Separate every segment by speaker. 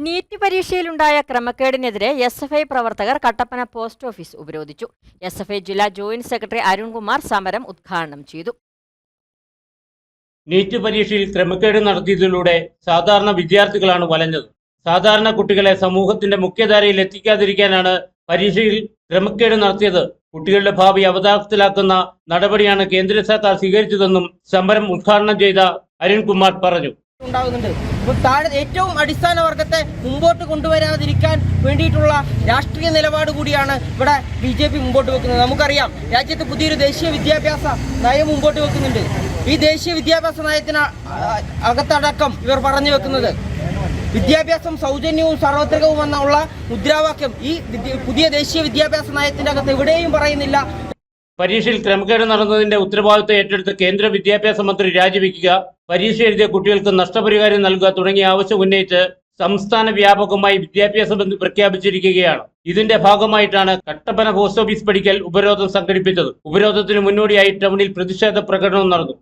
Speaker 1: NEET പരീക്ഷയിലുണ്ടായ ക്രമക്കേടിനെതിരെ SFI പ്രവർത്തകർ Kattappana post office ഉപരോധിച്ചു. SFI ജില്ലാ ജോയിന്റ് സെക്രട്ടറി അരുൺകുമാർ സമരം ഉദ്ഘാടനം ചെയ്തു.
Speaker 2: നീറ്റ് പരീക്ഷയിൽ ക്രമക്കേട് നടത്തിയതിലൂടെ സാധാരണ വിദ്യാർത്ഥികളാണ് വലഞ്ഞത്. സാധാരണ കുട്ടികളെ സമൂഹത്തിന്റെ മുഖ്യധാരയിൽ എത്തിക്കാതിരിക്കാനാണ് പരീക്ഷയിൽ ക്രമക്കേട് നടത്തിയത്. കുട്ടികളുടെ ഭാവി അവതാളത്തിലാക്കുന്ന നടപടിയാണ് കേന്ദ്ര സർക്കാർ സ്വീകരിച്ചതെന്നും സമരം ഉദ്ഘാടനം ചെയ്ത അരുൺകുമാർ പറഞ്ഞു.
Speaker 3: ഏറ്റവും അടിസ്ഥാന വർഗത്തെ മുമ്പോട്ട് കൊണ്ടുവരാതിരിക്കാൻ വേണ്ടിയിട്ടുള്ള രാഷ്ട്രീയ നിലപാട് കൂടിയാണ് ഇവിടെ BJP മുമ്പോട്ട് വെക്കുന്നത്. നമുക്കറിയാം, രാജ്യത്ത് പുതിയൊരു ദേശീയ വിദ്യാഭ്യാസ നയം മുമ്പോട്ട് വെക്കുന്നുണ്ട്. ഈ ദേശീയ വിദ്യാഭ്യാസ നയത്തിന് അകത്തടക്കം ഇവർ പറഞ്ഞു വെക്കുന്നത് വിദ്യാഭ്യാസം സൗജന്യവും സാർവത്രികവും എന്നുള്ള മുദ്രാവാക്യം ഈ പുതിയ ദേശീയ വിദ്യാഭ്യാസ നയത്തിന്റെ അകത്ത് എവിടെയും പറയുന്നില്ല.
Speaker 2: പരീക്ഷയിൽ ക്രമക്കേട് നടന്നതിന്റെ ഉത്തരവാദിത്വം ഏറ്റെടുത്ത് കേന്ദ്ര വിദ്യാഭ്യാസ മന്ത്രി രാജിവെക്കുക, പരീക്ഷ എഴുതിയ കുട്ടികൾക്ക് നഷ്ടപരിഹാരം നൽകുക തുടങ്ങിയ ആവശ്യം ഉന്നയിച്ച് സംസ്ഥാന വ്യാപകമായി വിദ്യാഭ്യാസ ബന്ദ് പ്രഖ്യാപിച്ചിരിക്കുകയാണ്. ഇതിന്റെ ഭാഗമായിട്ടാണ് കട്ടപ്പന പോസ്റ്റ് ഓഫീസ് പടിക്കൽ ഉപരോധം സംഘടിപ്പിച്ചത്. ഉപരോധത്തിന് മുന്നോടിയായി ടൗണിൽ പ്രതിഷേധ പ്രകടനം നടന്നു.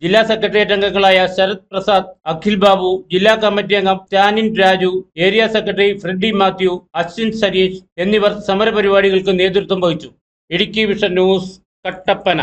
Speaker 2: ജില്ലാ സെക്രട്ടേറിയറ്റ് അംഗങ്ങളായ ശരത് പ്രസാദ്, അഖിൽ ബാബു, ജില്ലാ കമ്മിറ്റി അംഗം ടാനിൻ രാജു, ഏരിയ സെക്രട്ടറി ഫ്രെഡി മാത്യു, അശ്വിൻ സരീഷ് എന്നിവർ സമരപരിപാടികൾക്ക് നേതൃത്വം വഹിച്ചു. Idukki vision news, Kattappana.